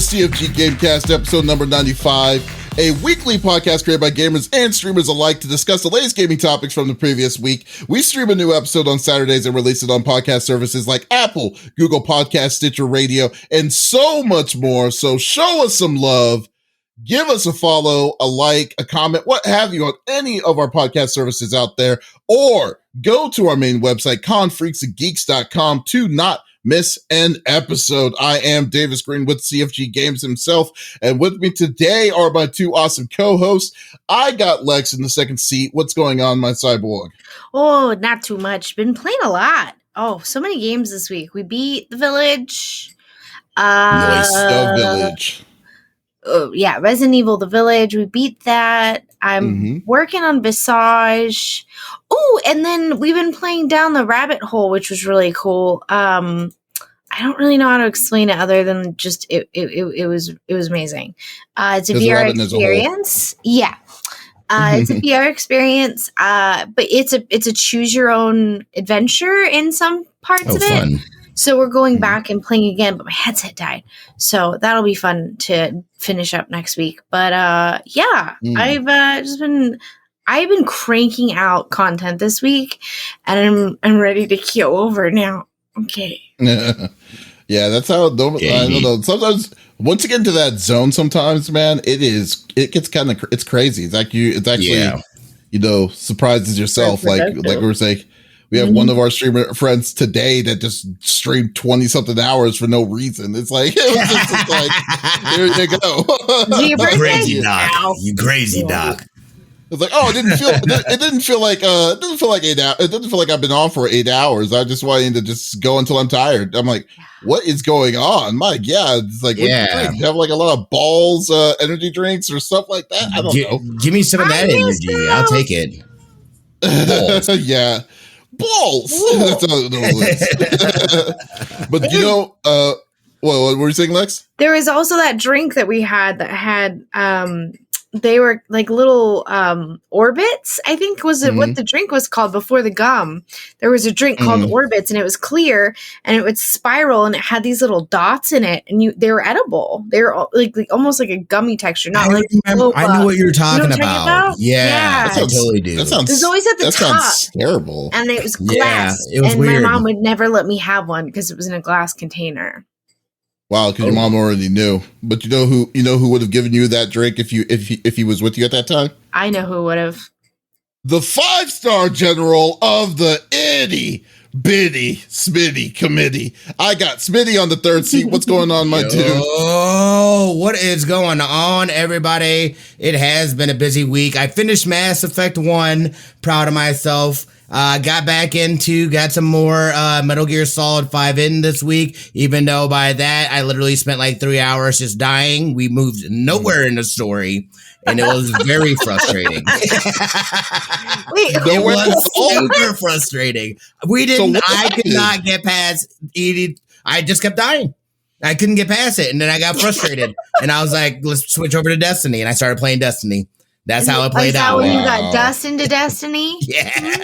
CFG Gamecast, episode number 95, a weekly podcast created by gamers and streamers alike to discuss the latest gaming topics from the previous week. We stream a new episode on Saturdays and release it on podcast services like Apple, Google Podcasts, Stitcher Radio, and so much more. So show us some love. Give us a follow, a like, a comment, what have you on any of our podcast services out there, or go to our main website, confreaksandgeeks.com, to not miss an episode. I am Davis Green with CFG Games himself, and with me today are my two awesome co-hosts. I got Lex in the second seat. What's going on, my cyborg? Oh, not too much. Been playing a lot. Oh, so many games this week. We beat The Village. Nice, The Village. Yeah, Resident Evil The Village. We beat that. I'm working on Visage. Oh, and then we've been playing Down the Rabbit Hole, which was really cool. I don't really know how to explain it other than just it was amazing. It's a VR experience. Yeah. It's a VR experience. But it's a choose your own adventure in some parts of it. Fun. So we're going back and playing again, but my headset died. So that'll be fun to finish up next week. But I've been cranking out content this week, and I'm ready to keel over now. Okay. Yeah, that's how. I don't know. Sometimes once you get into that zone, sometimes, man, it gets kind of it's crazy. It's actually surprises yourself. Like we were saying. We have one of our streamer friends today that just streamed 20-something hours for no reason. It's like, here you go. You crazy doc. It's like, oh, it didn't feel like 8 hours. It doesn't feel like I've been on for 8 hours. I just wanted to just go until I'm tired. I'm like, what is going on? Mike, it's like, what do you drink? You have like a lot of balls, energy drinks or stuff like that? I don't know. Give me some of that energy. I'll take it. Yeah. Balls. That's all it is. But what were you saying, Lex? There was also that drink that we had that had they were like little orbits, I think was what the drink was called before the gum. There was a drink called Orbits, and it was clear and it would spiral and it had these little dots in it, and they were edible. They were like almost like a gummy texture, not like I know what you're talking about. Yeah, I totally do. That sounds, it was always at the top. Sounds terrible. And it was glass. Yeah, it was weird. My mom would never let me have one because it was in a glass container. Wow, because your mom already knew. But you know who would have given you that drink if he was with you at that time? I know who would have. The 5-star general of the itty bitty Smitty committee. I got Smitty on the third seat. What's going on, my dude? Oh, what is going on, everybody? It has been a busy week. I finished Mass Effect 1. Proud of myself. Got some more Metal Gear Solid 5 in this week, even though by that I literally spent like 3 hours just dying. We moved nowhere in the story, and it was very frustrating. It was super frustrating. I could not get past eating. I just kept dying. I couldn't get past it, and then I got frustrated, and I was like, let's switch over to Destiny, and I started playing Destiny. That's how it played out. When you got Dust into Destiny? Yeah.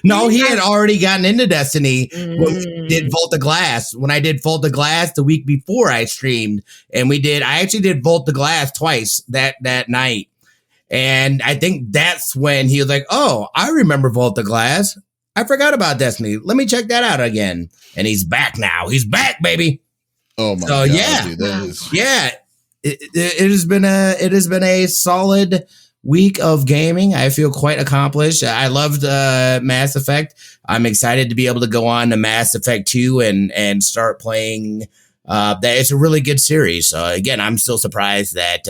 No, he had already gotten into Destiny when we did Vault of Glass. When I did Vault of Glass the week before I streamed, and I actually did Vault of Glass twice that night. And I think that's when he was like, oh, I remember Vault of Glass. I forgot about Destiny. Let me check that out again. And he's back now. He's back, baby. Oh my God. Dude, that is... Yeah. It has been a solid week of gaming. I feel quite accomplished. I loved Mass Effect. I'm excited to be able to go on to Mass Effect 2 and start playing. That it's a really good series. Again, I'm still surprised that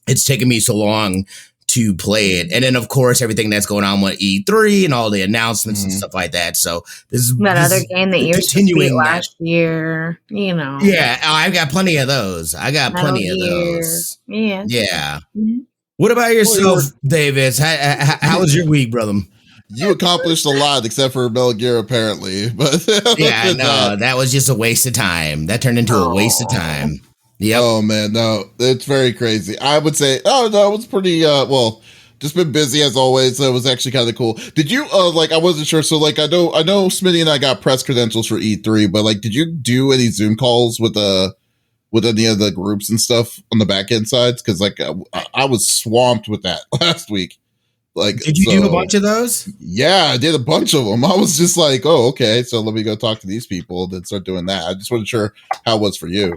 it's taken me so long to play it. And then, of course, everything that's going on with E3 and all the announcements and stuff like that. So this other game that you were last year, Yeah, I've got plenty of those. Yeah. Mm-hmm. What about yourself, Davis? How was your week, brother? You accomplished a lot except for Metal Gear, apparently. But yeah, no, that was just a waste of time. That turned into a waste of time. Yep. Oh man, no, it's very crazy. I would say, it was pretty, just been busy as always. So it was actually kind of cool. Did you, I wasn't sure. So I know Smitty and I got press credentials for E3, but did you do any Zoom calls with with any of the groups and stuff on the back end sides, because like I was swamped with that last week. Like, did you do a bunch of those? Yeah, I did a bunch of them. I was just like, oh, okay, so let me go talk to these people, then start doing that. I just wasn't sure how it was for you.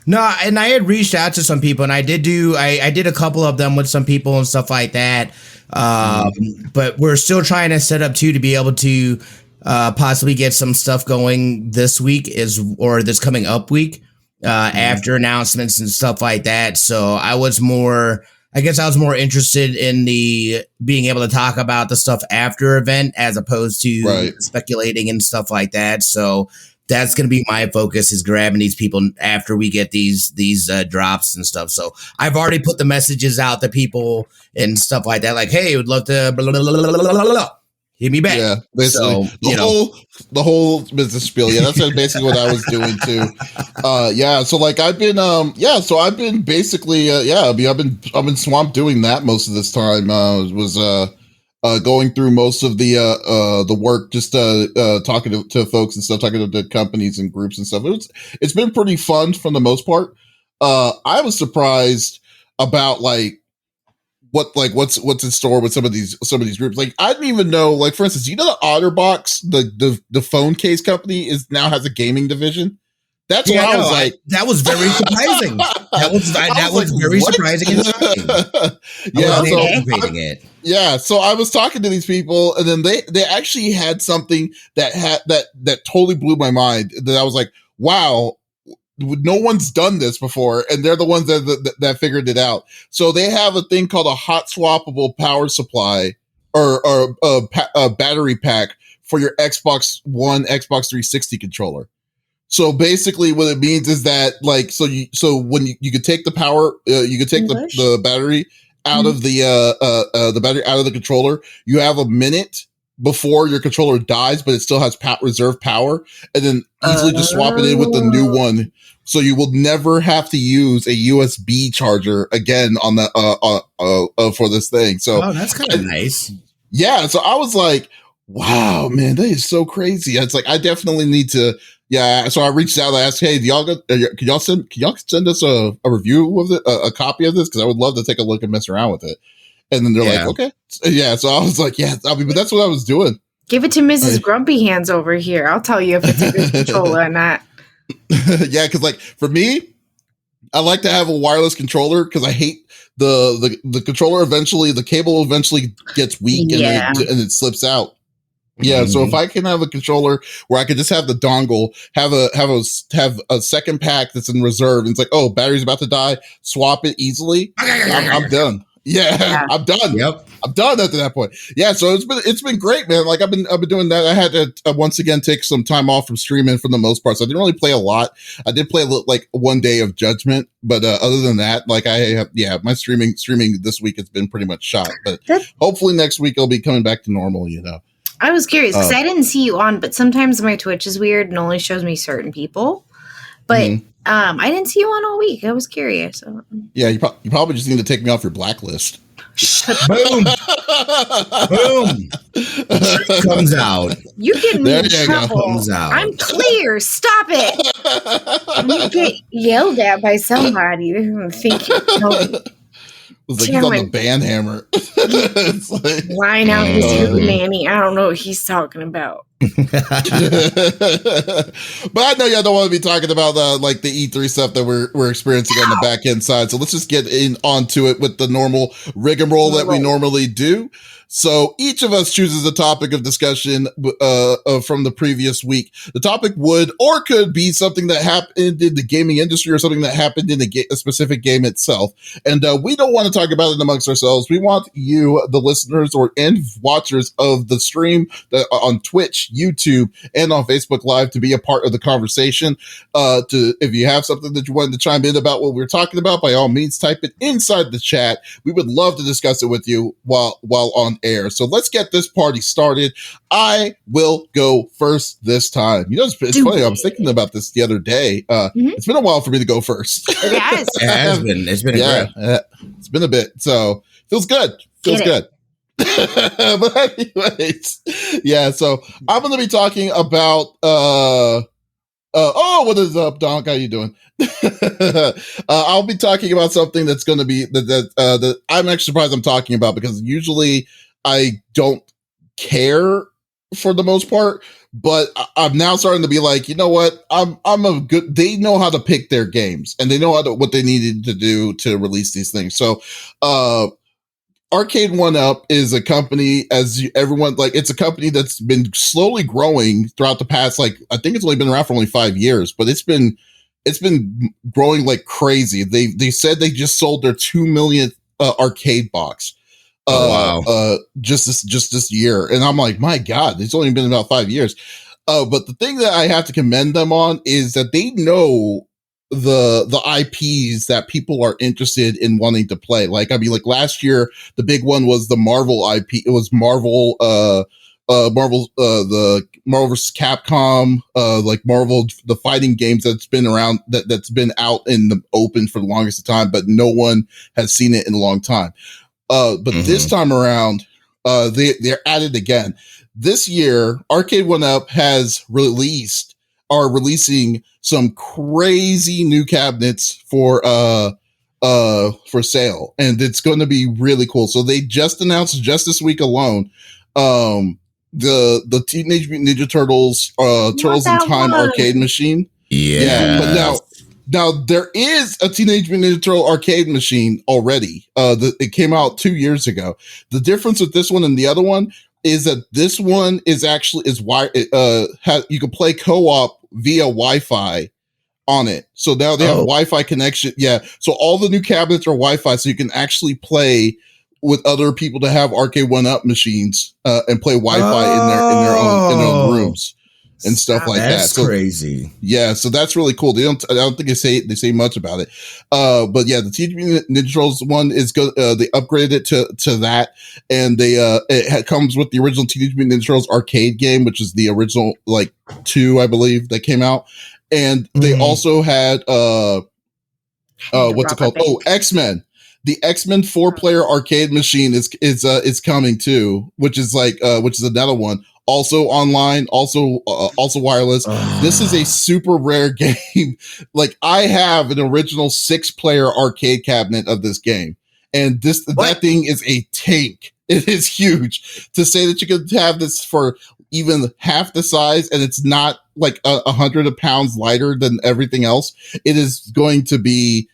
No, and I had reached out to some people, and I did a couple of them with some people and stuff like that. But we're still trying to set up too to be able to possibly get some stuff going this week or this coming up week after announcements and stuff like that. So I was more interested in the being able to talk about the stuff after event as opposed to speculating and stuff like that. So that's going to be my focus, is grabbing these people after we get these drops and stuff. So I've already put the messages out to people and stuff like that. Like, hey, would love to blah, blah, blah, blah, blah, blah. Hit me back. Yeah, basically the whole business spiel. Yeah, that's basically what I was doing too. So like I've been basically I've been swamped doing that most of this time. Going through most of the work, just talking to folks and stuff, talking to companies and groups and stuff. It's been pretty fun for the most part. I was surprised about what's in store with some of these groups. Like, I didn't even know, like, for instance, you know, the OtterBox, the phone case company now has a gaming division. That's what I was like. That was very surprising. That was very surprising and shocking. So I was talking to these people, and then they actually had something that totally blew my mind. That I was like, wow, no one's done this before, and they're the ones that figured it out. So they have a thing called a hot swappable power supply or a battery pack for your Xbox One, Xbox 360 controller. So basically what it means is that, like, when you could take the power, you could take the battery out of the battery out of the controller. You have a minute before your controller dies, but it still has reserve power, and then easily just swap it in with the new one. So you will never have to use a USB charger again on the for this thing. So that's kind of nice. Yeah. So I was like, wow, man, that is so crazy. It's like, I definitely need to. Yeah, so I reached out. I asked, "Hey, can y'all send us a review of it, a copy of this? Because I would love to take a look and mess around with it." And then they're like, "Okay, yeah." So I was like, "Yeah, but that's what I was doing." Give it to Mrs. Grumpy Hands over here. I'll tell you if it's a good controller or not. Yeah, because like for me, I like to have a wireless controller because I hate the controller. Eventually, the cable eventually gets weak and it slips out. Yeah, so if I can have a controller where I could just have the dongle, have a second pack that's in reserve, and it's like, oh, battery's about to die, swap it easily. I'm done. Yeah, I'm done. Yep, I'm done after that point. Yeah, so it's been great, man. Like I've been doing that. I had to once again take some time off from streaming for the most part, so I didn't really play a lot. I did play like one day of Judgment, but other than that, like my streaming this week has been pretty much shot. But hopefully next week I'll be coming back to normal. You know. I was curious because I didn't see you on, but sometimes my Twitch is weird and only shows me certain people. But I didn't see you on all week. I was curious. Yeah, you probably just need to take me off your blacklist. Boom. Boom. Comes out. You get me in trouble. Comes out. I'm clear. Stop it. I'm going to get yelled at by somebody. They're going to think you're It's like he's on the band hammer. It's like, line out his hootenanny. I don't know what he's talking about. But I know y'all don't want to be talking about the E3 stuff that we're experiencing on the back end side. So let's just get onto it with the normal rigmarole that we normally do. So each of us chooses a topic of discussion from the previous week. The topic would or could be something that happened in the gaming industry or something that happened in a specific game itself. And we don't want to talk about it amongst ourselves. We want you, the listeners and watchers of the stream on Twitch, YouTube, and on Facebook Live to be a part of the conversation. If you have something that you wanted to chime in about what we're talking about, by all means, type it inside the chat. We would love to discuss it with you while on air. So let's get this party started. I will go first this time. You know, it's funny. I was thinking about this the other day. It's been a while for me to go first. It has. It has been. It's been it's been a bit. So feels good. Feels good. But anyways, yeah. So I'm going to be talking about What is up, Donk? How you doing? I'll be talking about something that's going to be that I'm actually surprised I'm talking about, because usually I don't care for the most part, but I'm now starting to be like, you know what? They know how to pick their games, and they know what they needed to do to release these things. So, Arcade1Up is a company, it's a company that's been slowly growing throughout the past, I think it's only been around for only 5 years, but it's been growing like crazy. They said they just sold their 2 millionth arcade box. Just this year. And I'm like, my God, it's only been about 5 years. But the thing that I have to commend them on is that they know the IPs that people are interested in wanting to play. Last year, the big one was the Marvel IP. It was Marvel, the Marvel vs. Capcom, Marvel, the fighting games that's been around, that's been out in the open for the longest time, but no one has seen it in a long time. But this time around, they're at it again. This year, Arcade1Up are releasing some crazy new cabinets for sale, and it's going to be really cool. So they just announced, just this week alone, the Teenage Mutant Ninja Turtles Turtles in Time arcade machine. Yeah, but now there is a Teenage Mutant Ninja Turtle arcade machine already. It came out 2 years ago. The difference with this one and the other one is that this one is actually you can play co-op via Wi-Fi on it. So now they have Wi-Fi connection. Yeah. So all the new cabinets are Wi-Fi, so you can actually play with other people to have Arcade1Up machines and play Wi-Fi in their own rooms and stuff like that. That's crazy. Yeah, so that's really cool. I don't think they say much about it. But yeah, the Teenage Mutant Ninja Turtles one is good. They upgraded it to that, and it comes with the original Teenage Mutant Ninja Turtles arcade game, which is the original 2, I believe, that came out. And they also had what's it called? X-Men. The X-Men 4-player arcade machine is coming too, which is another one. Also online, also wireless. This is a super rare game. I have an original 6-player arcade cabinet of this game, and that thing is a tank. It is huge. To say that you could have this for even half the size, and it's not 100 pounds lighter than everything else, it is going to be.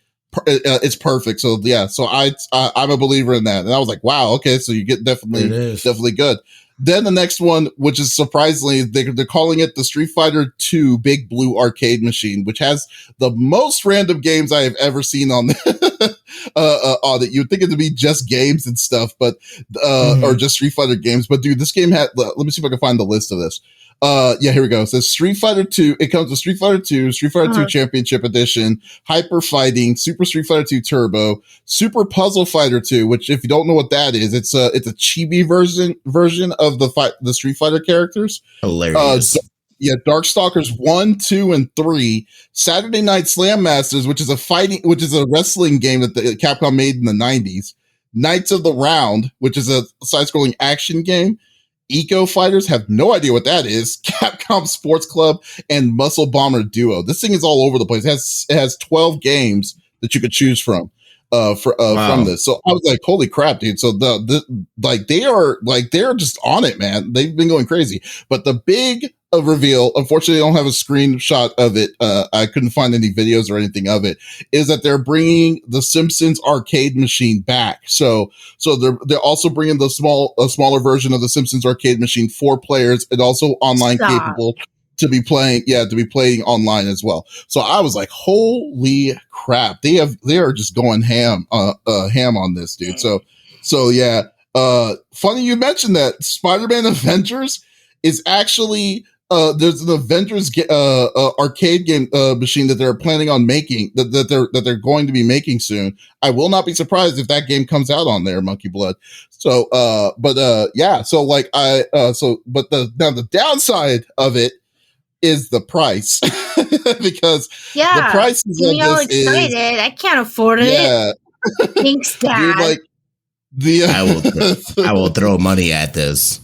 It's perfect. So yeah, so I'm a believer in that, and I was like, wow, okay, so you get definitely good. Then the next one, which is surprisingly, they're calling it the Street Fighter 2 Big Blue Arcade Machine, which has the most random games I have ever seen on on it. You'd think it to be just games and stuff, but or just Street Fighter games. But dude, this game had. Let me see if I can find the list of this. Yeah, here we go. It says Street Fighter 2. It comes with Street Fighter 2, Street Fighter 2 Championship Edition, Hyper Fighting, Super Street Fighter 2 Turbo, Super Puzzle Fighter 2, which if you don't know what that is, it's a chibi version of the Street Fighter characters. Hilarious. Darkstalkers 1, 2, and 3, Saturday Night Slam Masters, which is a wrestling game that the Capcom made in the 90s, Knights of the Round, which is a side-scrolling action game, Eco Fighters, have no idea what that is, Capcom Sports Club, and Muscle Bomber Duo. This thing is all over the place. It has 12 games that you could choose from from this. So I was like, holy crap, dude. So they're just on it, man. They've been going crazy. But the big reveal, unfortunately, I don't have a screenshot of it. I couldn't find any videos or anything of it, is that they're bringing the Simpsons arcade machine back. So they're also bringing a smaller version of the Simpsons arcade machine, 4 players, and also online capable to be playing online as well. So I was like, holy crap, they are just going ham on this, dude. So yeah. Funny you mentioned that. Spider-Man Avengers is actually there's an Avengers arcade game machine that they're planning on making, that they're going to be making soon. I will not be surprised if that game comes out on there, Monkey Blood. So yeah, so but the downside of it is the price. Because the price is all excited. I can't afford it. Yeah. Thanks, Dad. Dude, I will throw money at this.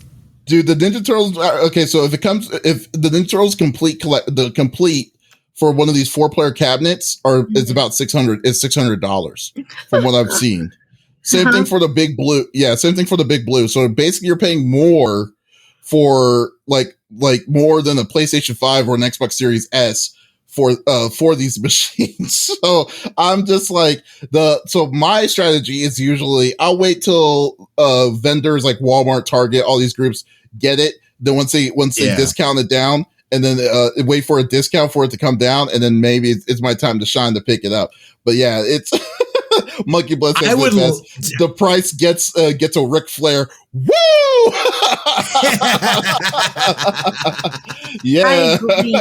Dude, the Ninja Turtles. Okay, so if the Ninja Turtles complete for one of these 4-player cabinets it's about $600. It's $600 from what I've seen. Same thing for the big blue. Yeah, same thing for the big blue. So basically, you're paying more for like more than a PlayStation 5 or an Xbox Series S for these machines. So I'm just like so my strategy is usually I'll wait till vendors like Walmart, Target, all these groups get it. Then once they discount it down, and then wait for a discount for it to come down, and then maybe it's my time to shine to pick it up. But yeah, it's Monkey Blood says the price gets a Ric Flair. Woo! Yeah. I agree.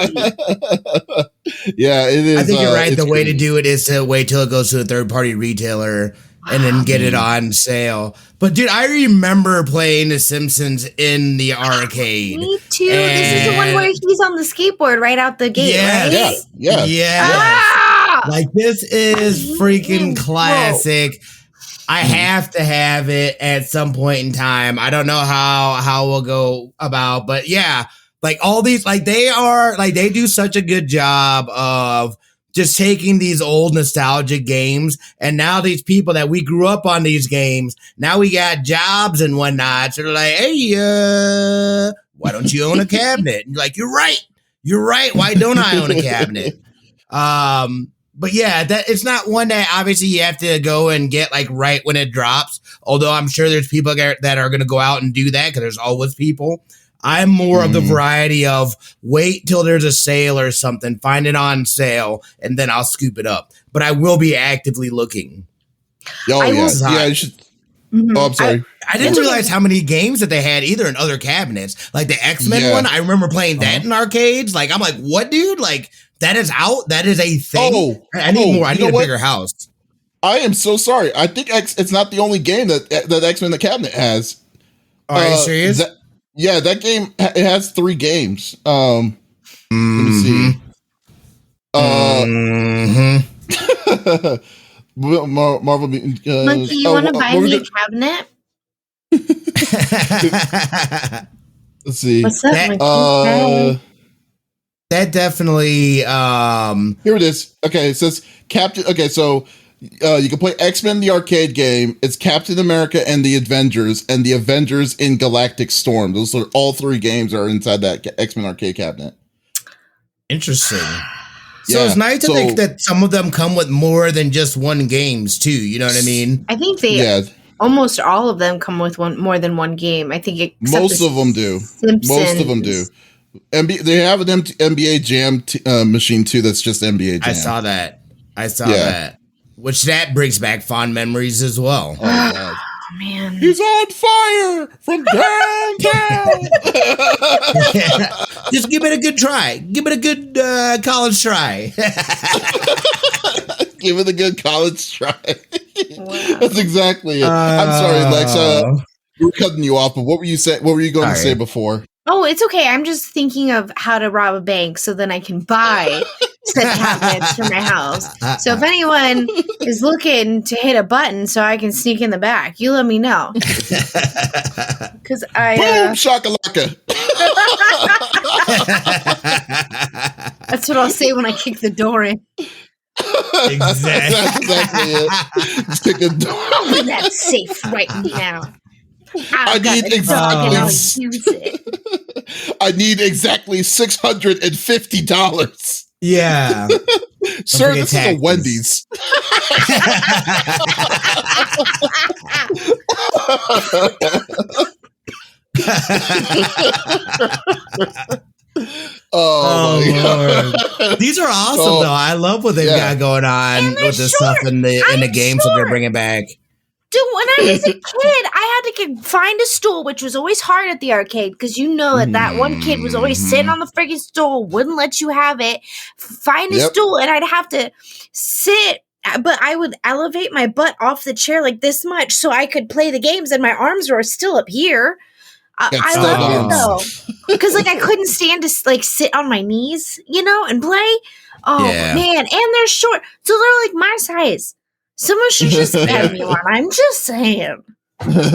Yeah, it is. I think you're right. The way crazy. to do it is to wait till it goes to a third-party retailer and then get it on sale. But dude, I remember playing The Simpsons in the arcade. Me too. This is the one where he's on the skateboard right out the gate, right? Yeah. Ah! Like, this is freaking classic. I have to have it at some point in time. I don't know how we'll go about, but yeah, like all these, like they do such a good job of just taking these old nostalgic games, and now these people that we grew up on these games, now we got jobs and whatnot. So they're like, hey, why don't you own a cabinet? And you're like, you're right. Why don't I own a cabinet? But yeah, that it's not one that obviously you have to go and get like right when it drops. Although I'm sure there's people that are going to go out and do that because there's always people. I'm more of the variety of wait till there's a sale or something, find it on sale, and then I'll scoop it up. But I will be actively looking. Oh, yeah. You should. Oh, I'm sorry. I didn't realize how many games that they had either in other cabinets. Like the X-Men one, I remember playing that in arcades. Like, I'm like, what, dude? Like, that is out? That is a thing? I need more. I need a bigger house. I am so sorry. I think it's not the only game that X-Men the cabinet has. Are you serious? That game, it has 3 games. Let me see. Marvel. Monkey, you want to buy me a cabinet? Let's see. What's up, Monkey? That definitely. Here it is. Okay, it says Captain. Okay, so you can play X-Men the arcade game. It's Captain America and the Avengers, and the Avengers in Galactic Storm. Those are all 3 games are inside that X-Men arcade cabinet. Interesting. So it's nice to think that some of them come with more than just one games too. You know what I mean? I think almost all of them come with more than one game. I think most of them do. Simpsons. Most of them do. They have an NBA Jam machine too. That's just NBA Jam. I saw that. Which that brings back fond memories as well. Oh my God. Man, he's on fire from downtown. Just give it a good try. Give it a good college try. Give it a good college try. Wow. That's exactly it. I'm sorry, Lex. We're cutting you off, but what were you saying? What were you going to say before? Oh, it's okay. I'm just thinking of how to rob a bank so then I can buy said cabinets for my house. So if anyone is looking to hit a button so I can sneak in the back, you let me know. Because boom shakalaka. That's what I'll say when I kick the door in. Exactly. That's exactly it. Just kick the door. Open that safe right now. I need exactly $650. Yeah. Sir, this is a Wendy's. Oh Lord. These are awesome though. I love what they've got going on with this stuff in the games that they're bringing back. Dude, when I was a kid, I had to find a stool, which was always hard at the arcade because you know that one kid was always sitting on the friggin' stool, wouldn't let you have it. Find a stool, and I'd have to sit, but I would elevate my butt off the chair like this much so I could play the games, and my arms were still up here. I loved it though, because like I couldn't stand to like sit on my knees, and play. Oh man, and they're short, so they're like my size. Someone should just get me one. I'm just saying.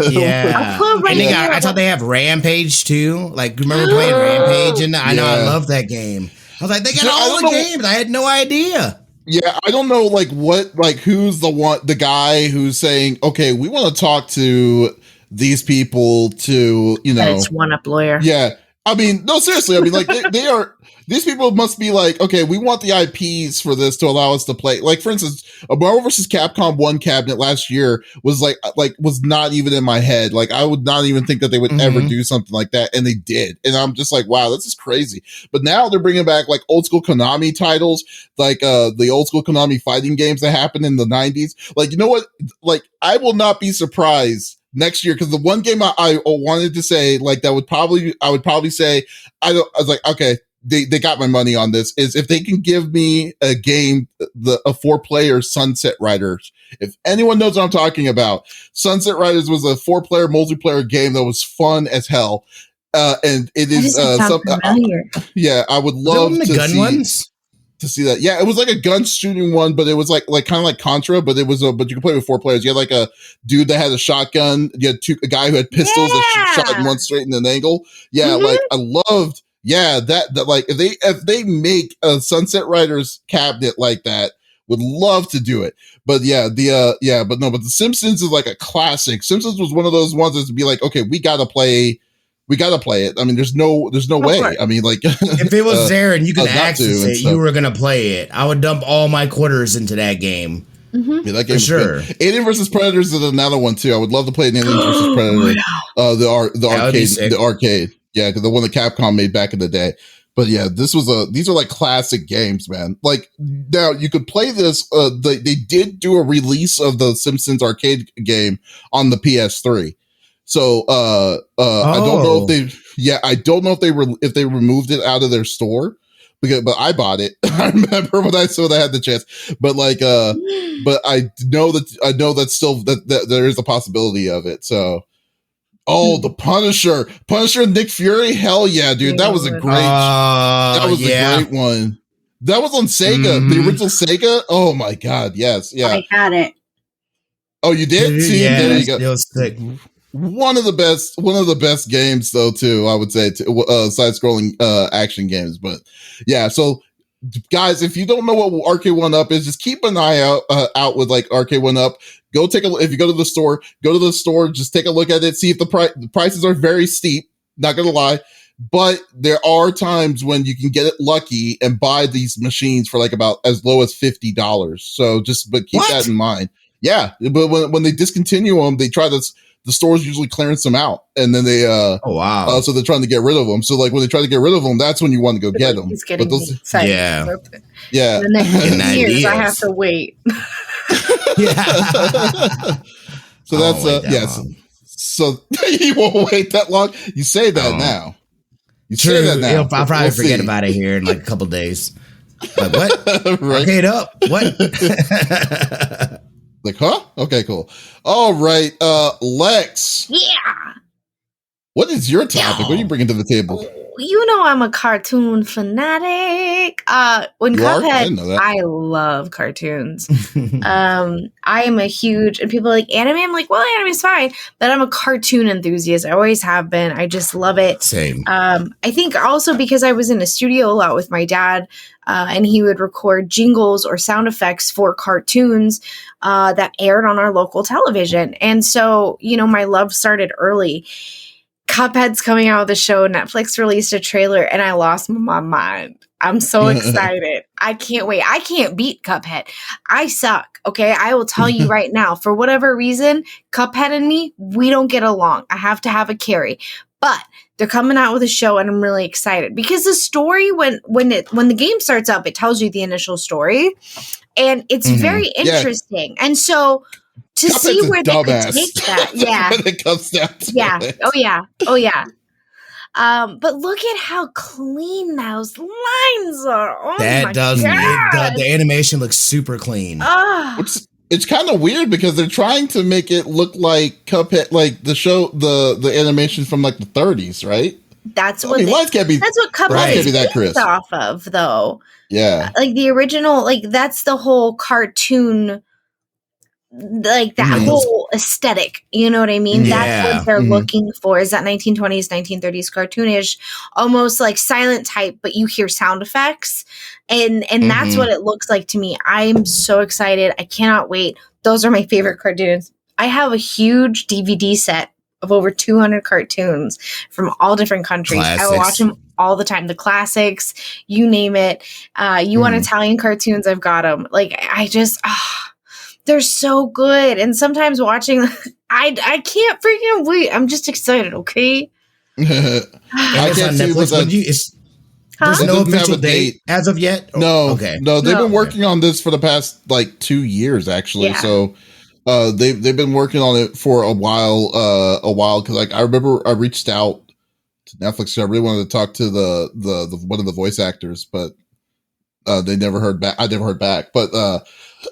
Yeah. I thought they have Rampage too. Like, remember playing Rampage? And I know I love that game. I was like, they got all the games. I had no idea. Yeah, I don't know, who's the guy who's saying, okay, we want to talk to these people to, It's 1UP lawyer. Yeah. I mean, no, seriously. I mean, these people must be like, okay, we want the IPs for this to allow us to play. Like, for instance, a Marvel vs. Capcom 1 cabinet last year was was not even in my head. Like, I would not even think that they would ever do something like that. And they did. And I'm just like, wow, this is crazy. But now they're bringing back like old school Konami titles, like the old school Konami fighting games that happened in the 90s. Like, you know what? Like, I will not be surprised next year, because the one game I wanted to say, like, I would probably say, I was like, okay, they got my money on this, is if they can give me a game, a 4-player Sunset Riders. If anyone knows what I'm talking about, Sunset Riders was a 4-player multiplayer game that was fun as hell. And it is yeah, I would love to the gun see ones. To see that. Yeah, it was like a gun shooting one, but it was like kind of like Contra, but it was but you could play with 4 players. You had like a dude that had a shotgun, you had a guy who had pistols that shot in one straight in an angle. Yeah, like I loved that like if they make a Sunset Riders cabinet like that, would love to do it. But yeah, but The Simpsons is like a classic. Simpsons was one of those ones that would be like, okay, we gotta play it. I mean, there's no way. Course. I mean, like, if it was there and you could access it, you were gonna play it. I would dump all my quarters into that game. Yeah, that game for sure. Alien vs. Predators is another one too. I would love to play an Alien vs. Predator. The arcade. Yeah, the one that Capcom made back in the day. But yeah, these are like classic games, man. Like, now you could play this. They did do a release of the Simpsons arcade game on the PS3. So I don't know if they removed it out of their store, but I bought it. I remember when I had the chance. But like but I know that still that there is a possibility of it. So the Punisher and Nick Fury, hell yeah, dude. That was a great a great one. That was on Sega, the original Sega. Oh my god, yes, yeah. I got it. Oh, you did? See, there you go. It was sick. One of the best games, though, too, I would say, side-scrolling action games. But yeah, so guys, if you don't know what Arcade1Up is, just keep an eye out with like Arcade1Up. Go take a look. If you go to the store, just take a look at it. See if the prices are very steep. Not gonna lie, but there are times when you can get it lucky and buy these machines for like about as low as $50. So but keep that in mind. Yeah, but when they discontinue them, they try to. The stores usually clearance them out, and then they so they're trying to get rid of them. So like when they try to get rid of them, that's when you want to go get them. It's getting excited. Yeah. The next years I have to wait. So that's yes. So you won't wait that long. You say that now. You say that now. I'll probably forget about it here in like a couple days. Like what? Right. Arcade1Up. What? Like, huh? Okay, cool. All right, Lex. Yeah. What is your topic? What are you bringing to the table? You know I'm a cartoon fanatic. When Cuphead, I love cartoons. I am a huge, and people are like, anime? I'm like, well, anime's fine, but I'm a cartoon enthusiast. I always have been. I just love it. Same. I think also because I was in a studio a lot with my dad, and he would record jingles or sound effects for cartoons that aired on our local television. And so, my love started early. Cuphead's coming out with a show. Netflix released a trailer and I lost my mind. I'm so excited. I can't wait. I can't beat Cuphead. I suck. Okay. I will tell you right now, for whatever reason, Cuphead and me, we don't get along. I have to have a carry, but they're coming out with a show and I'm really excited because the story, when the game starts up, it tells you the initial story and it's very interesting. And so to Cuphead's see where they could take that. Yeah. It comes down to it. Oh, yeah. But look at how clean those lines are. Oh, that does. The animation looks super clean. It's kind of weird because they're trying to make it look like Cuphead, like the show, the animation from like the 30s, right? That's what Cuphead is based off of, though. Yeah. Like the original, like that's the whole cartoon. Like that whole aesthetic. You know what I mean? Yeah. That's what they're looking for, is that 1920s, 1930s cartoonish, almost like silent type, but you hear sound effects. And that's what it looks like to me. I'm so excited. I cannot wait. Those are my favorite cartoons. I have a huge DVD set of over 200 cartoons from all different countries. Classics. I watch them all the time. The classics, you name it. You want Italian cartoons, I've got them. Like, I just, they're so good. And sometimes watching, I can't freaking wait. I'm just excited, okay? I can't see there's no official date as of yet? No. Okay. No, they've been working on this for the past, like, 2 years, actually. Yeah. So they've been working on it for a while, because, like, I remember I reached out to Netflix. I really wanted to talk to the one of the voice actors, but they never heard back. I never heard back. But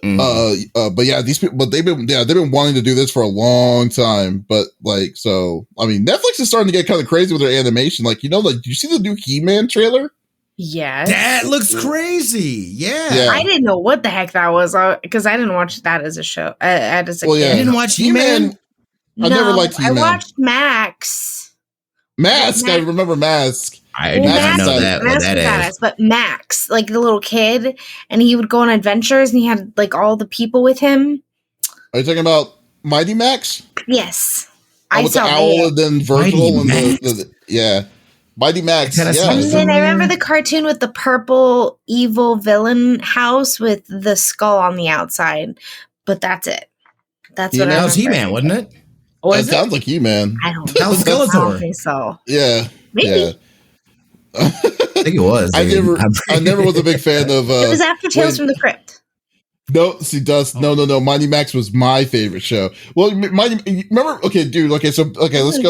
yeah, these people, but they've been wanting to do this for a long time. But like, so I mean, Netflix is starting to get kind of crazy with their animation. Like, like, do you see the new He-Man trailer? Yes. That looks crazy. Yeah. I didn't know what the heck that was, because I didn't watch that as a show. As a kid. You didn't watch He-Man? I never liked He-Man. I watched Max. I remember Mask. I didn't know that. What that is. But Max, like the little kid, and he would go on adventures, and he had like all the people with him. Are you talking about Mighty Max? Yes. With the owl and then Virgil and the Mighty Max. Yeah. And then I remember the cartoon with the purple evil villain house with the skull on the outside. But that's it. That's what I remember. That was He-Man, wasn't it? That sounds like He-Man. I don't know. That was Skeletor. I don't think so. Yeah. Maybe. Yeah. I think it was. I never was a big fan of. It was after Tales from the Crypt. No, no. Mighty Max was my favorite show. Well, remember? Okay, dude. Okay, so let's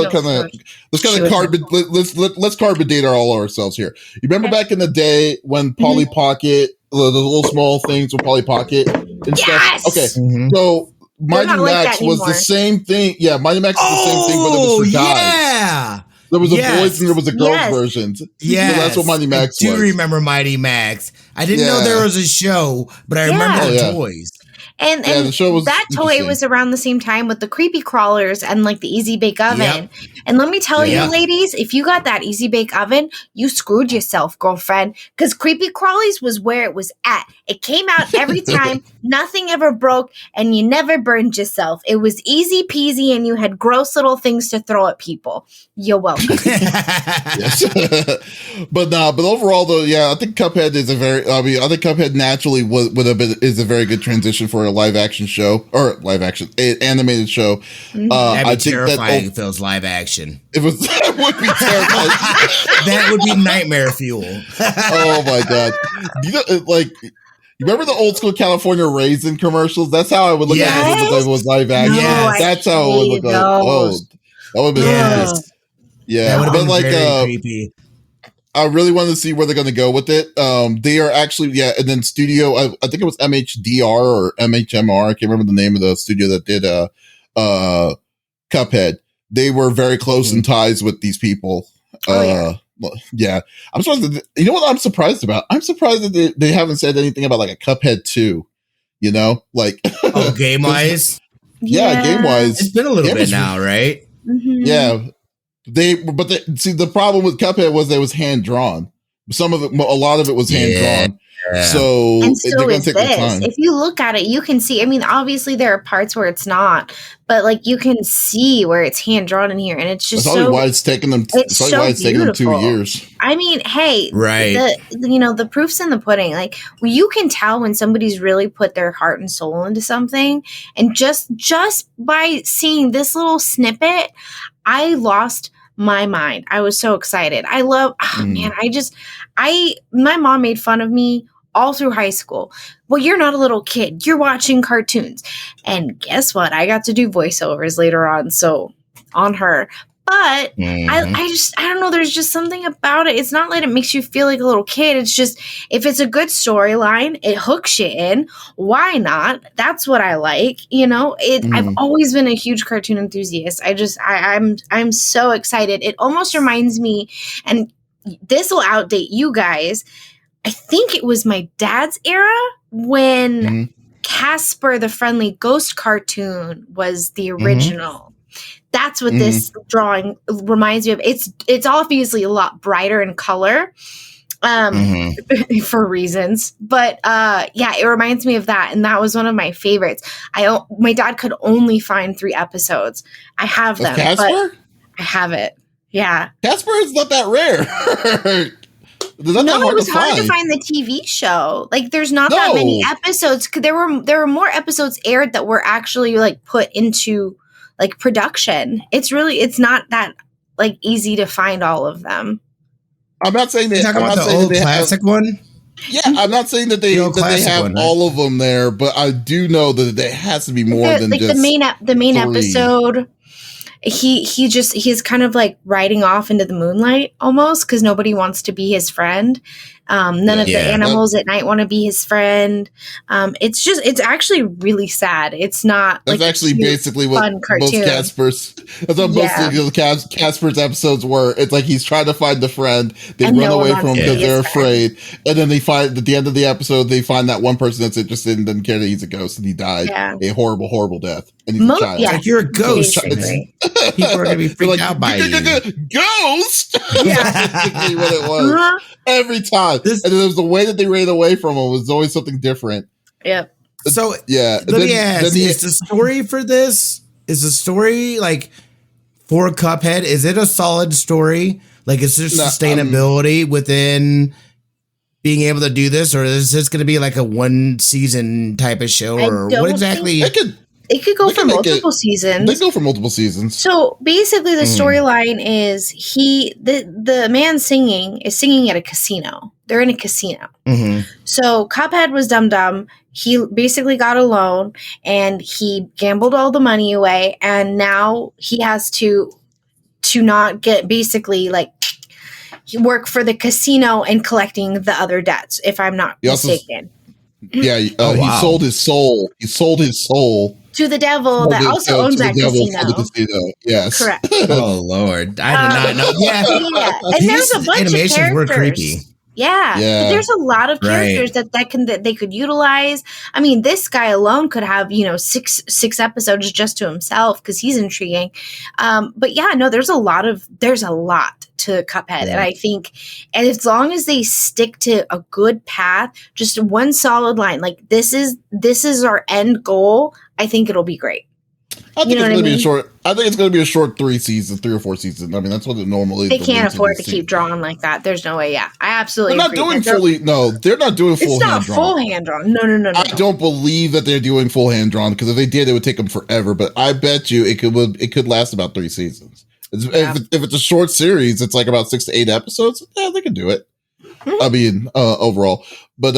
carbon date all ourselves here. You remember back in the day when Polly Pocket, the little small things with Polly Pocket and stuff? Okay, so Mighty Max was the same thing. Yeah, Mighty Max was the same thing, but it was for guys. Yeah. There was a boys and there was a girls version. Yeah, so that's what Mighty Max was. I do remember Mighty Max. I didn't know there was a show, but I remember the toys. And the show was that toy was around the same time with the creepy crawlers and like the Easy Bake Oven. Yep. And let me tell you, ladies, if you got that Easy Bake Oven, you screwed yourself, girlfriend. Because creepy crawlies was where it was at. It came out every time, nothing ever broke, and you never burned yourself. It was easy peasy, and you had gross little things to throw at people. You're welcome. Yes. But overall though, I think Cuphead is I think Cuphead naturally is a very good transition for a live action show or animated show. That'd be terrifying if it was live action. That would be terrifying. That would be nightmare fuel. Oh my god! You remember the old school California Raisin commercials? That's how I would look at it if it was live action. That's how it would look like. Oh, that would be that would have been very creepy. I really wanted to see where they're going to go with it. They are actually, and then studio, I think it was MHDR or MHMR. I can't remember the name of the studio that did Cuphead. They were very close in ties with these people. I'm surprised you know what I'm surprised about? I'm surprised that they haven't said anything about like a Cuphead 2, like. Game-wise? Yeah, game-wise. It's been a little bit now, right? Mm-hmm. Yeah. The problem with Cuphead was that it was hand drawn. A lot of it was hand drawn. Yeah. So they're going to take their time. If you look at it, you can see. I mean, obviously there are parts where it's not, but like you can see where it's hand drawn in here, and it's just that's probably why it's taken them. It's probably why it's taken them 2 years. I mean, hey, right? The proof's in the pudding. Like you can tell when somebody's really put their heart and soul into something, and just by seeing this little snippet, I lost my mind. I was so excited. I love, my mom made fun of me all through high school. Well, you're not a little kid. You're watching cartoons. And guess what? I got to do voiceovers later on. So on her. But I don't know. There's just something about it. It's not like it makes you feel like a little kid. It's just, if it's a good storyline, it hooks you in. Why not? That's what I like. I've always been a huge cartoon enthusiast. I'm so excited. It almost reminds me, and this will outdate you guys. I think it was my dad's era when Casper the Friendly Ghost cartoon was the original. That's what this drawing reminds me of. It's obviously a lot brighter in color. For reasons, but it reminds me of that, and that was one of my favorites. My dad could only find 3 episodes. I have them, Casper? but I have it. Yeah, Casper is not that rare. It was hard to find the TV show. Like, there's not that many episodes. There were more episodes aired that were actually like put into like production. It's not that like easy to find all of them. I'm not saying that. Talking about the old classic one. Yeah, I'm not saying that they have all of them there, but I do know that there has to be more than just the main episode. He's kind of like riding off into the moonlight almost because nobody wants to be his friend. None of the animals at night want to be his friend. It's actually really sad. It's not. That's like actually basically what most Casper's. That's what most Casper's episodes were. It's like he's trying to find the friend. They run away from him because they're afraid, and then they find at the end of the episode they find that one person that's interested and doesn't care that he's a ghost, and he died a horrible, horrible death. And he's a child. Yeah. Like, you're a ghost. People are gonna be freaked out by you. Ghost. That's basically what it was every time. And then there was the way that they ran away from him was always something different. Yep. So let me ask: is the story for this? Is the story like for Cuphead? Is it a solid story? Like, is there sustainability within being able to do this, or is this going to be like a 1 season type of show, or what exactly? It could go for multiple seasons. They go for multiple seasons. So basically, the storyline is the man is singing at a casino. They're in a casino. So Cuphead was dumb. He basically got a loan and he gambled all the money away, and now he has to not get basically like work for the casino and collecting the other debts. If I'm not mistaken. He sold his soul. He sold his soul to the devil that also owns that casino. Yes. Correct. Oh, Lord. I did not know. Yeah. And there's a bunch of characters. Were creepy. Yeah. But there's a lot of characters that they could utilize. I mean, this guy alone could have, 6 episodes just to himself because he's intriguing. But there's a lot to Cuphead. And I think as long as they stick to a good path, just one solid line, like this is our end goal, I think it'll be great. I think it's going to be a short 3 or 4 seasons. I mean, that's what it normally. They can't afford to keep drawing like that. There's no way. Yeah, I absolutely. They're not doing fully. No, they're not doing full. It's not full hand drawn. No. I don't believe that they're doing full hand drawn because if they did, it would take them forever. But I bet you it could last about 3 seasons. If it's a short series, it's like about 6 to 8 episodes. Yeah, they can do it. I mean, overall, but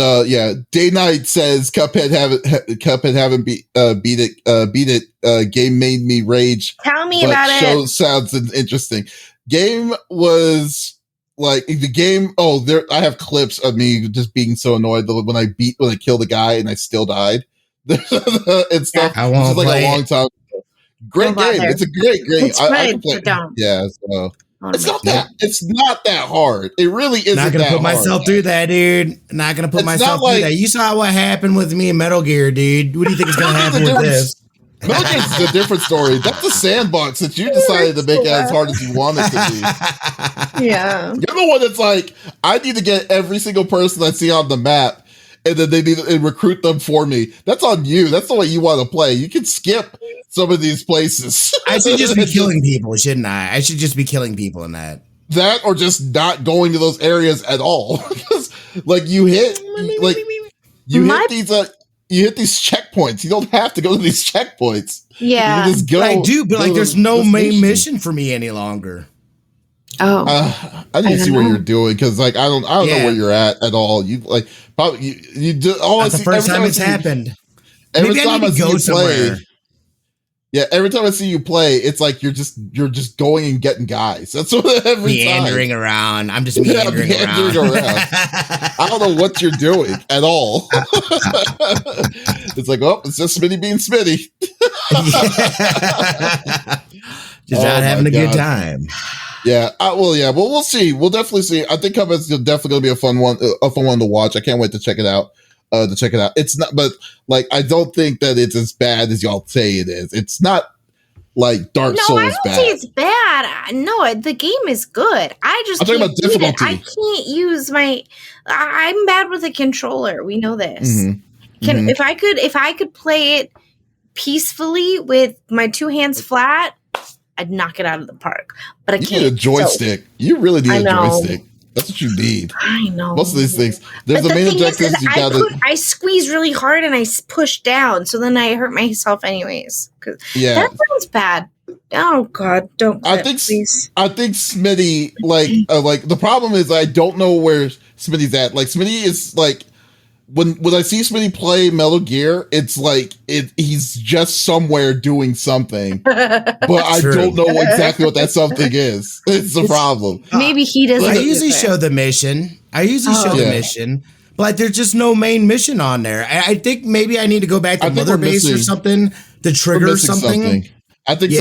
Day Night says Cuphead haven't beat it. Game made me rage. Tell me about it. Show sounds interesting. Game was like the game. Oh, I have clips of me just being so annoyed when I killed a guy and I still died and stuff. I won't play a long time. Great game. It's a great. It's I can play. Yeah. So. It's not that hard. It really isn't. Not gonna put myself through that, dude. Not gonna put myself through that. You saw what happened with me in Metal Gear, dude. What do you think is gonna happen with this? Metal Gear is a different story. That's a sandbox that you decided to make it as hard as you want it to be. Yeah. You're the one that's like, I need to get every single person I see on the map, and then they need to recruit them for me. That's on you. That's the way you want to play. You can skip some of these places. I should just be killing people, shouldn't I? I should just be killing people in that. That or just not going to those areas at all. Because like you hit these checkpoints. You don't have to go to these checkpoints. Yeah. You just go. I do, but like there's no main mission for me any longer. Oh, I need to see what you're doing because like I don't know where you're at all. You like probably you do. That's the first time it's happened. Every time I see you play, every time I see you play, it's like you're just going and getting guys. That's what meandering around. I'm just meandering around. I don't know what you're doing at all. It's like, oh, it's just Smitty being Smitty. Just out having a good time. Yeah, but we'll see. We'll definitely see. I think Cuphead's definitely going to be a fun one to watch. I can't wait to check it out. to check it out. It's not, but like, I don't think that it's as bad as y'all say it is. It's not like Dark Souls bad. No, I don't say it's bad. No, the game is good. I'm talking about difficulty. I can't use I'm bad with a controller. We know this. Mm-hmm. If I could play it peacefully with my two hands flat, I'd knock it out of the park. But I can't. You need a joystick. So, you really need a joystick. That's what you need. I know. Most of these things. There's the main objectives. I squeeze really hard and I push down, so then I hurt myself anyways. That sounds bad. Oh God, don't. Please. I think Smitty like the problem is I don't know where Smitty's at. Like Smitty is like when I see Smitty play Metal Gear, it's like he's just somewhere doing something, but I don't know exactly what that something is. It's the problem. Maybe he doesn't. I usually show the mission. But there's just no main mission on there. I think maybe I need to go back to Mother Base or something to trigger something. I think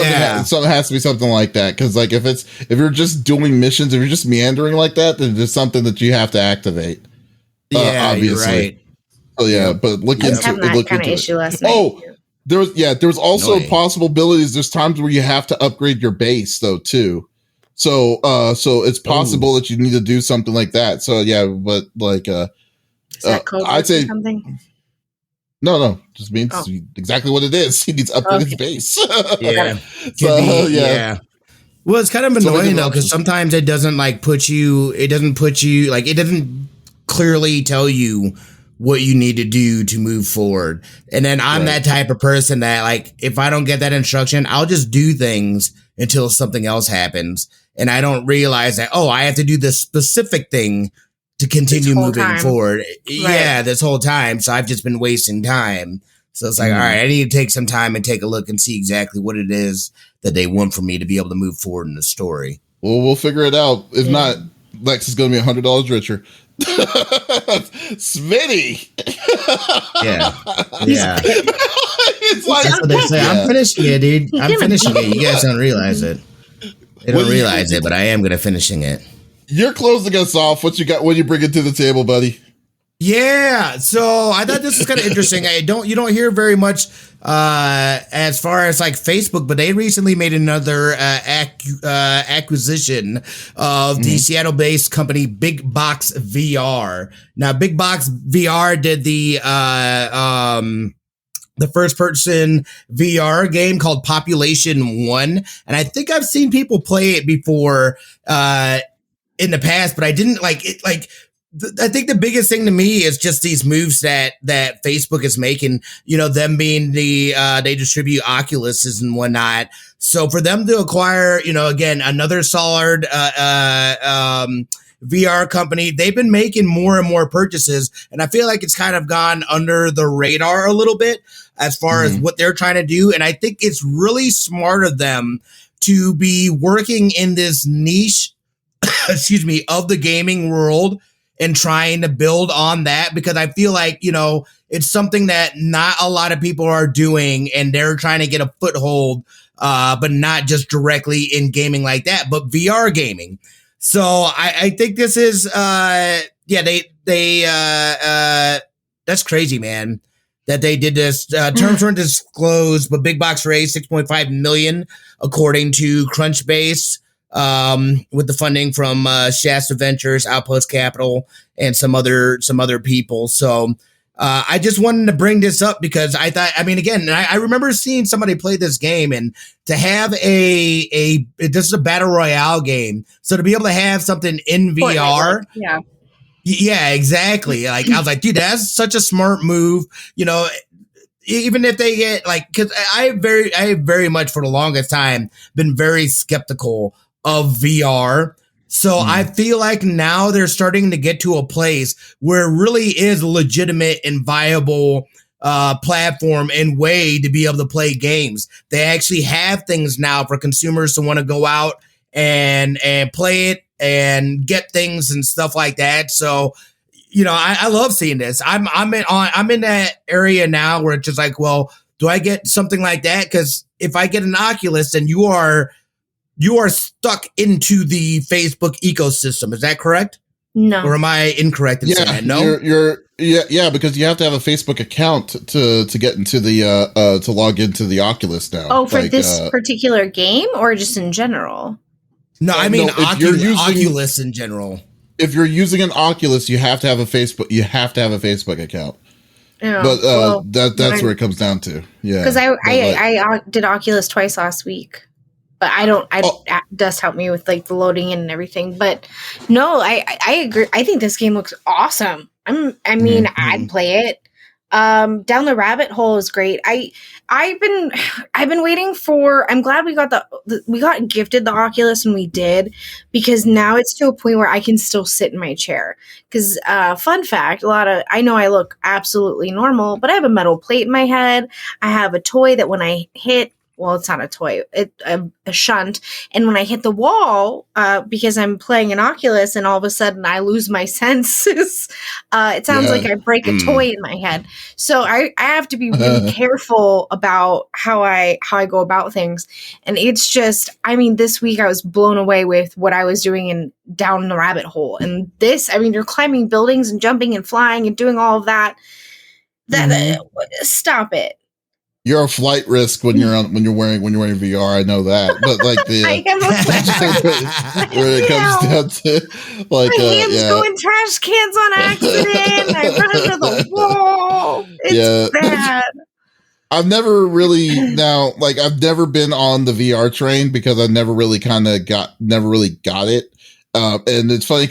something has to be something like that, because like if you're just doing missions, if you're just meandering like that, then there's something that you have to activate. Obviously. You're right. Oh yeah, but look into it. Issue last night. There was also possibilities. There's times where you have to upgrade your base though too. So it's possible that you need to do something like that. So yeah, but like is that code I'd say something. No, just means exactly what it is. He needs to upgrade his base. Yeah. Well, it's kind of annoying though, because sometimes it doesn't put you. It doesn't clearly tell you what you need to do to move forward. And then I'm that type of person that like, if I don't get that instruction, I'll just do things until something else happens. And I don't realize that, I have to do this specific thing to continue moving forward. Right. Yeah, this whole time. So I've just been wasting time. So it's like, all right, I need to take some time and take a look and see exactly what it is that they want from me to be able to move forward in the story. Well, we'll figure it out. If not, Lex is going to be $100 richer. Smitty. Yeah. It's like, that's what they say. I'm finishing it, dude. I'm finishing it. You guys don't realize it. They don't realize it, but I am going to finishing it. You're closing us off. What you got? What you bringing to the table, buddy? Yeah, so I thought this was kind of interesting. You don't hear very much as far as like Facebook, but they recently made another acquisition of the Seattle-based company Big Box VR. Now, Big Box VR did the first-person VR game called Population 1, and I think I've seen people play it before in the past, but I didn't like it. I think the biggest thing to me is just these moves that Facebook is making, them being they distribute Oculuses and whatnot. So for them to acquire, again, another solid VR company, they've been making more and more purchases. And I feel like it's kind of gone under the radar a little bit as far as what they're trying to do. And I think it's really smart of them to be working in this niche, of the gaming world, and trying to build on that, because I feel like, it's something that not a lot of people are doing, and they're trying to get a foothold, but not just directly in gaming like that, but VR gaming. So I think this is, that's crazy, man, that they did this. Terms weren't disclosed, but Big Box raised $6.5 million, according to Crunchbase. With the funding from Shasta Ventures, Outpost Capital, and some other people. So I just wanted to bring this up because I thought, I remember seeing somebody play this game, and to have this is a battle royale game, so to be able to have something in VR, yeah, exactly. Like I was like, dude, that's such a smart move, Even if they get because I have very much for the longest time been very skeptical of VR. So I feel like now they're starting to get to a place where it really is a legitimate and viable platform and way to be able to play games. They actually have things now for consumers to want to go out and play it and get things and stuff like that. So, I love seeing this. I'm in that area now where it's just like, well, do I get something like that? Because if I get an Oculus, then you are stuck into the Facebook ecosystem. Is that correct? No. Or am I incorrect in saying that? No? Yeah, because you have to have a Facebook account to get into the to log into the Oculus now. Oh, for this particular game or just in general? No, I mean Oculus in general. If you're using an Oculus, you have to have a Facebook account. Oh, but that's where it comes down to. Yeah. Because I did Oculus twice last week. But it does help me with like the loading and everything. But no, I agree. I think this game looks awesome. I'd play it. Down the Rabbit Hole is great. I've been waiting for. I'm glad we got we got gifted the Oculus when we did, because now it's to a point where I can still sit in my chair. Because fun fact, I know I look absolutely normal, but I have a metal plate in my head. I have a toy that when I hit. Well, it's not a toy, a shunt. And when I hit the wall, because I'm playing an Oculus and all of a sudden I lose my senses, it sounds like I break a toy in my head. So I have to be really careful about how I go about things. And it's just, this week I was blown away with what I was doing down the rabbit hole. And you're climbing buildings and jumping and flying and doing all of that. Stop it. You're a flight risk when you're wearing VR. I know that, but like I am a flight where it comes down to like my hands go in trash cans on accident. I run into the wall. It's bad. I've never been on the VR train because I never really got it. And it's funny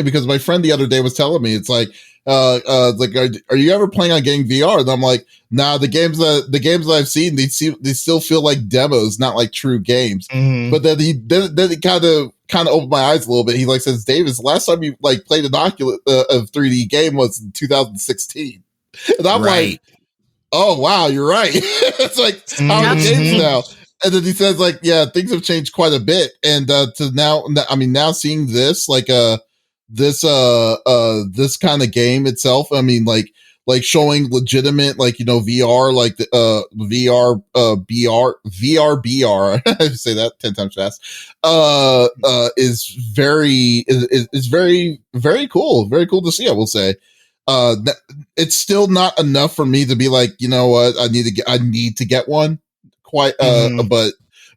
because my friend the other day was telling me, it's like, are you ever planning on getting VR? And I'm like, nah, the games that I've seen, they still feel like demos, not like true games. Mm-hmm. But then he kind of opened my eyes a little bit. He says, Davis, last time you played an Oculus of 3D game was in 2016. And I'm like, oh wow, you're right. It's like how are the games now? And then he says things have changed quite a bit. And to now seeing this this kind of game itself, showing legitimate VR, like the VR I say that 10 times fast, is very very cool, very cool to see, I will say. It's still not enough for me to be like, you know what, I need to get one quite,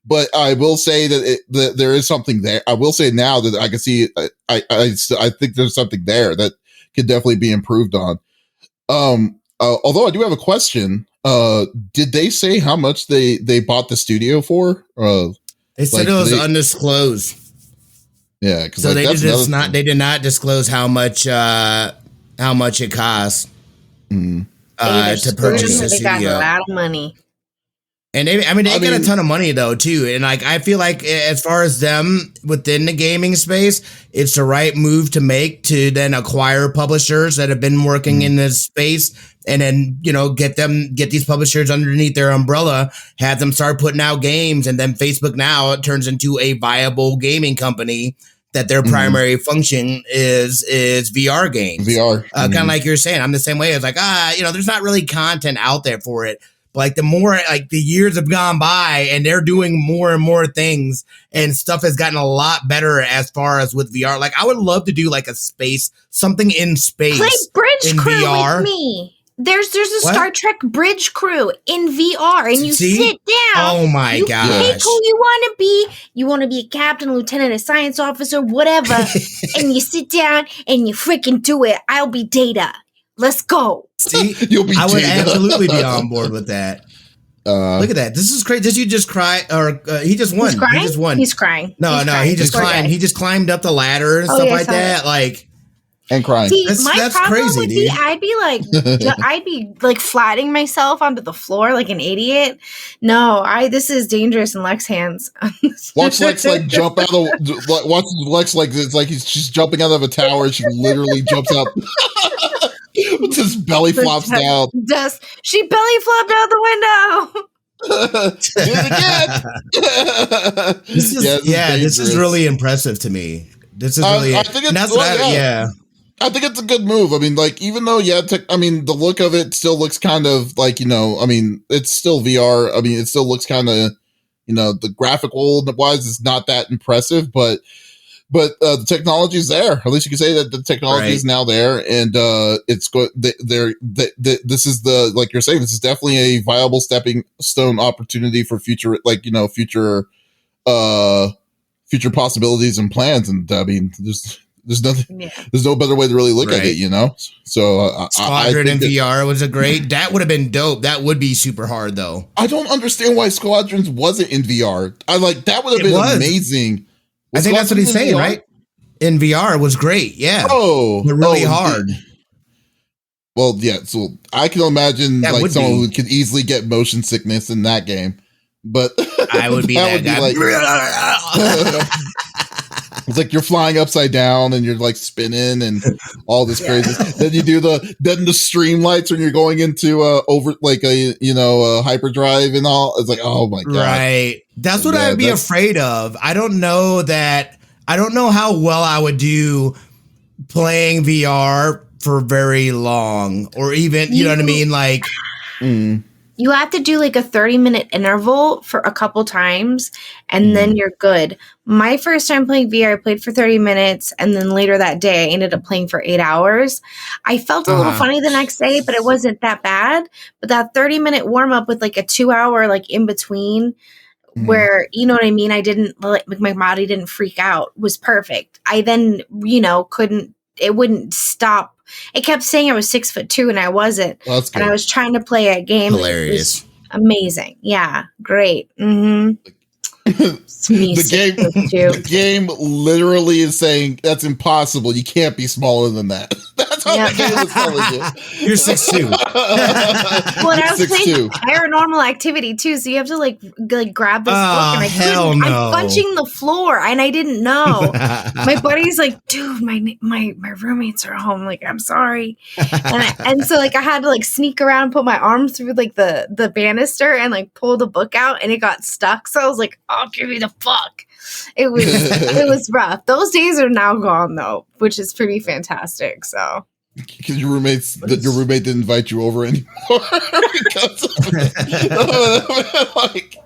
but I will say that there is something there. I will say now that I can see, I think there's something there that could definitely be improved on. Although I do have a question. Did they say how much they bought the studio for? They said it was undisclosed. Yeah, because so they did not disclose how much it costs to purchase the studio. They got a lot of money. And they get a ton of money though too, and I feel like as far as them within the gaming space, it's the right move to make to then acquire publishers that have been working in this space, and then get these publishers underneath their umbrella, have them start putting out games, and then Facebook now turns into a viable gaming company that their primary function is VR games. VR, kind of like you're saying. I'm the same way. It's like there's not really content out there for it. Like the more the years have gone by and they're doing more and more things and stuff has gotten a lot better as far as with VR. Like I would love to do something in space. Play Bridge Crew VR. With me. There's a Star Trek Bridge Crew in VR and you sit down. Oh my gosh. You pick who you want to be. You want to be a captain, a lieutenant, a science officer, whatever. And you sit down and you freaking do it. I'll be Data. Let's go. See, I would absolutely be on board with that. Look at that. This is crazy. Did you just cry? Or he just won. He just won. He's crying. No, he just climbed. He just climbed up the ladder and stuff like that. And crying. See, that's crazy, would be, I'd be flattening myself onto the floor like an idiot. No, this is dangerous in Lex's hands. Watch Lex jump out of watch Lex it's like she's jumping out of a tower and she literally jumps out. Just belly flops down. She belly flopped out the window. Do it again. This is really impressive to me. This is really. I think it's I think it's a good move. Even though, the look of it still looks kind of it's still VR. It still looks kind of, the graphical wise is not that impressive, but but the technology is there. At least you can say that the technology is now there, and it's good. This is like you're saying, this is definitely a viable stepping stone opportunity for future, future possibilities and plans. And I mean, there's nothing. Yeah. There's no better way to really look at it, So Squadron in VR was that would have been dope. That would be super hard though. I don't understand why Squadrons wasn't in VR. That would have been amazing. I think that's what he's saying, right? In VR, it was great. Yeah. Oh, but really hard. Well, yeah. So I can imagine someone who could easily get motion sickness in that game, but I would be that guy. It's like you're flying upside down and you're like spinning and all this crazy. Then you do the streamlights when you're going into a hyperdrive and all. It's like, oh my god. Right. That's what I'd be afraid of. I don't know how well I would do playing VR for very long, or even, you know what I mean? Like, you have to do like a 30-minute interval for a couple times, and then you're good. My first time playing VR, I played for 30 minutes, and then later that day, I ended up playing for 8 hours. I felt a little funny the next day, but it wasn't that bad. But that 30-minute warm-up with like a 2-hour like in between, where, you know what I mean, I didn't, like, my body didn't freak out, was perfect. I then, it wouldn't stop. It kept saying I was 6'2" and I wasn't. Well, that's good. And I was trying to play a game. Hilarious. Amazing. Yeah. Great. Mm-hmm. The game literally is saying that's impossible. You can't be smaller than that. That's how the game is telling you. You're 6'2". Well, and I was playing Paranormal Activity too, so you have to like grab this book, and I couldn't. No. I'm punching the floor, and I didn't know. My buddy's like, "Dude, my roommates are home. Like, I'm sorry," and so like I had to like sneak around and put my arm through like the banister and like pull the book out, and it got stuck. So I was like, "I'll give you the fuck." It was rough. Those days are now gone though, which is pretty fantastic. So because your roommate didn't invite you over anymore. Like,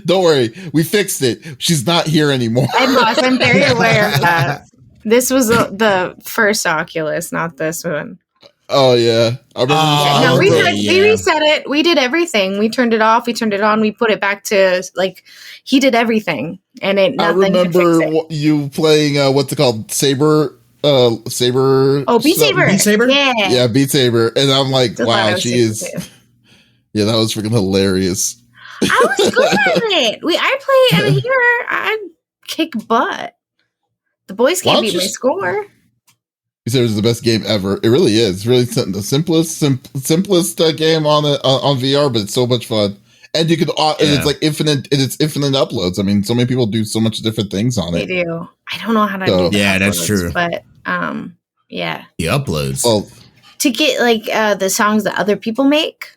don't worry, we fixed it. She's not here anymore. I'm very aware of that. This was the first Oculus, not this one. Oh yeah, I remember. We reset it. We did everything. We turned it off. We turned it on. We put it back to like he did everything, and it. I remember you playing what's it called, Saber. Saber. Oh, Beat Saber. Beat Saber. Yeah, Beat Saber, and I'm like, wow, she is. Yeah, that was freaking hilarious. I was good at it. I play here. I kick butt. The boys can't beat my score. You said it was the best game ever. It really is. It's really the simplest game on VR, but it's so much fun. And you could, and it's like infinite. It's infinite uploads. I mean, so many people do so much different things on it. They do. I don't know how to do. Yeah, that's true. But yeah, the uploads. Well, to get like the songs that other people make.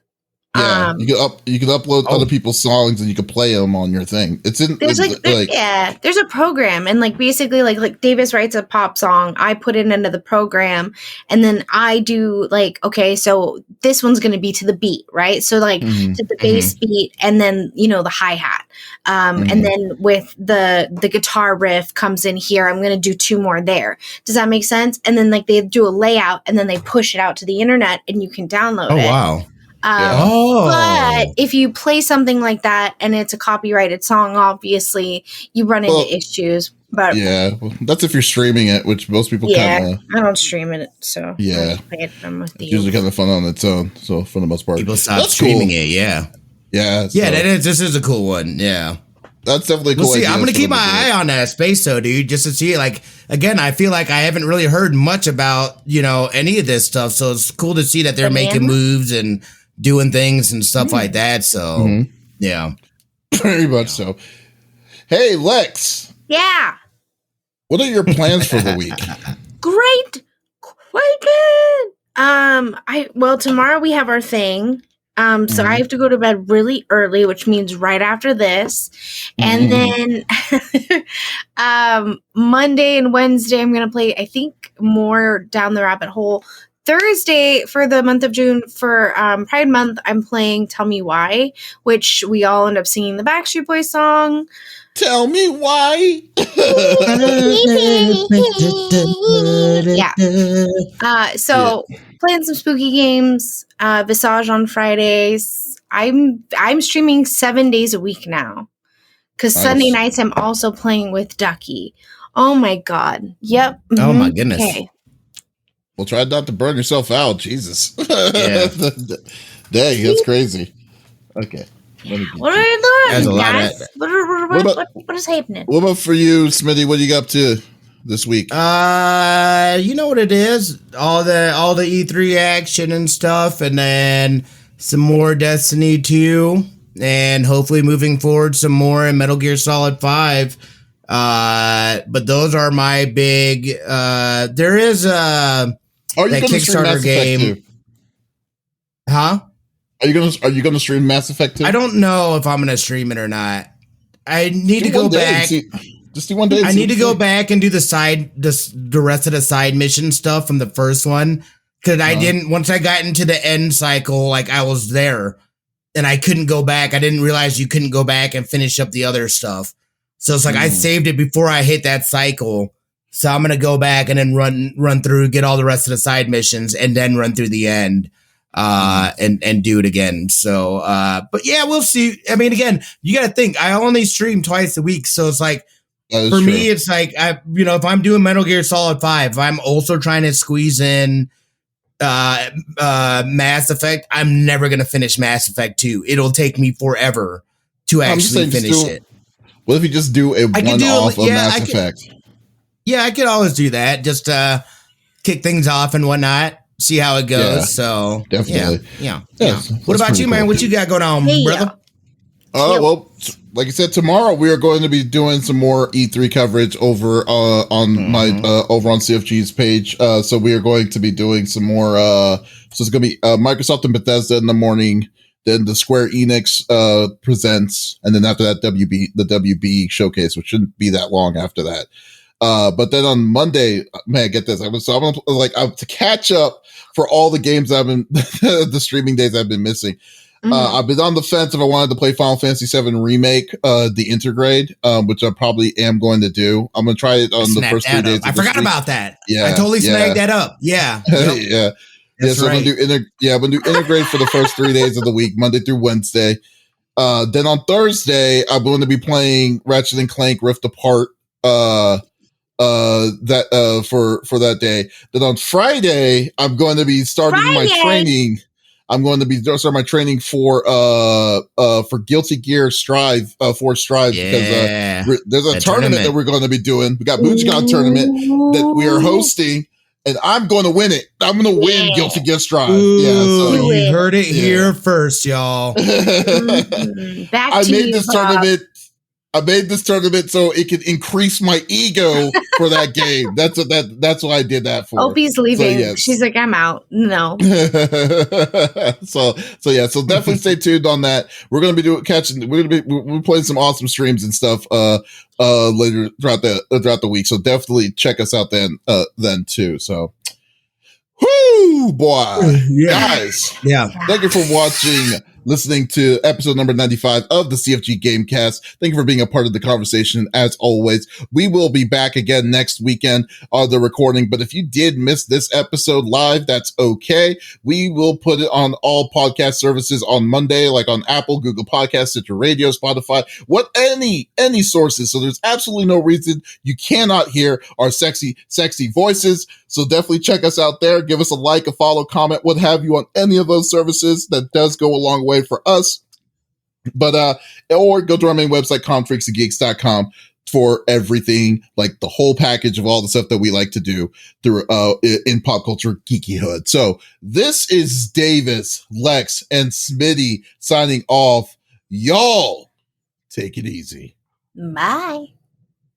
Yeah, you can upload other people's songs and you can play them on your thing. It's in there's there's a program, and like basically like Davies writes a pop song, I put it into the program, and then I do like, okay, so this one's going to be to the beat, right? So like to the bass beat, and then the hi-hat, and then with the guitar riff comes in here, I'm going to do 2 more there. Does that make sense? And then like they do a layout, and then they push it out to the internet, and you can download it. Oh wow. But if you play something like that and it's a copyrighted song, obviously you run into issues. But that's if you're streaming it, which most people kind of. I don't stream it, so yeah, I play it with it's usually kind of fun on its own. So for the most part, people stop streaming it. Yeah. That is. This is a cool one. Yeah. That's definitely cool. We'll see. I'm gonna keep my eye on that space, though, dude, just to see. Like, again, I feel like I haven't really heard much about any of this stuff, so it's cool to see that they're making moves and doing things and stuff like that. So, yeah. Very much so. Hey, Lex. Yeah. What are your plans for the week? Great. Quite good. Tomorrow we have our thing. So I have to go to bed really early, which means right after this. And then Monday and Wednesday, I'm going to play, I think, more down the rabbit hole. Thursday for the month of June for Pride Month, I'm playing Tell Me Why, which we all end up singing the Backstreet Boys song. Tell me why. Yeah. So playing some spooky games, Visage on Fridays. I'm streaming 7 days a week now. Because Sunday nights I'm also playing with Ducky. Oh my god. Yep. Mm-hmm. Oh my goodness. Okay. Well, try not to burn yourself out. Jesus. Yeah. Dang, that's crazy. Okay. What are you doing, guys? What is happening? What about for you, Smitty? What do you got up to this week? You know what it is? All the E3 action and stuff, and then some more Destiny 2, and hopefully moving forward some more in Metal Gear Solid 5. But those are my big. There is that Kickstarter game. Huh? Are you gonna stream Mass Effect 2? I don't know if I'm gonna stream it or not. I need to go back. Just do one day. I need to go back and do the rest of the side mission stuff from the first one, because I didn't. Once I got into the end cycle, like I was there, and I couldn't go back. I didn't realize you couldn't go back and finish up the other stuff. So it's like I saved it before I hit that cycle. So I'm gonna go back and then run through, get all the rest of the side missions, and then run through the end. And do it again. So, but yeah, we'll see. I mean, again, you got to think, I only stream twice a week. So it's like, for me, it's like, if I'm doing Metal Gear Solid 5, I'm also trying to squeeze in, Mass Effect. I'm never going to finish Mass Effect 2. It'll take me forever to actually finish it. What if you just do a one-off of Mass Effect? Yeah, I could always do that. Just, kick things off and whatnot. See how it goes. Yeah, so definitely. Yeah. What about you, man? What you got going on, brother? Well, like I said, tomorrow we are going to be doing some more E3 coverage over on my over on CFG's page. So we are going to be doing some more. So it's going to be Microsoft and Bethesda in the morning. Then the Square Enix presents, and then after that, the WB showcase, which shouldn't be that long after that. But then on Monday, man, get this. I'm gonna to catch up for all the games I've been, the streaming days I've been missing. I've been on the fence if I wanted to play Final Fantasy VII Remake, the Intergrade, which I probably am going to do. I'm gonna try it on the first 3 days. I forgot about that. Yeah, I totally snagged that up. Yeah, yeah. So I'm gonna do I'm gonna do Intergrade for the first 3 days of the week, Monday through Wednesday. Then on Thursday, I'm going to be playing Ratchet and Clank Rift Apart. For that day. Then on Friday, I'm going to be starting my training. I'm going to be starting my training for Guilty Gear Strive, for Strive, because there's a tournament that we're going to be doing. We got BoochCon tournament that we are hosting, and I'm going to win it. I'm going to win Guilty Gear Strive. So you heard it here first, y'all. I made this tournament so it could increase my ego for that game. That's what I did that for. Opie's leaving. So, yes. She's like, I'm out. No. So definitely stay tuned on that. We're gonna be we're playing some awesome streams and stuff later throughout the week. So definitely check us out then too. So whoo boy. Guys. Yeah. Thank you for listening to episode number 95 of the CFG Gamecast. Thank you for being a part of the conversation. As always, we will be back again next weekend on the recording. But if you did miss this episode live, that's okay. We will put it on all podcast services on Monday, like on Apple, Google Podcasts, Stitcher Radio, Spotify, any sources. So there's absolutely no reason you cannot hear our sexy voices. So definitely check us out there. Give us a like, a follow, comment, what have you on any of those services. That does go a long way for us. But or go to our main website, confreaksandgeeks.com, for everything, like the whole package of all the stuff that we like to do through in pop culture geekyhood. So this is Davis, Lex, and Smitty signing off. Y'all take it easy. Bye.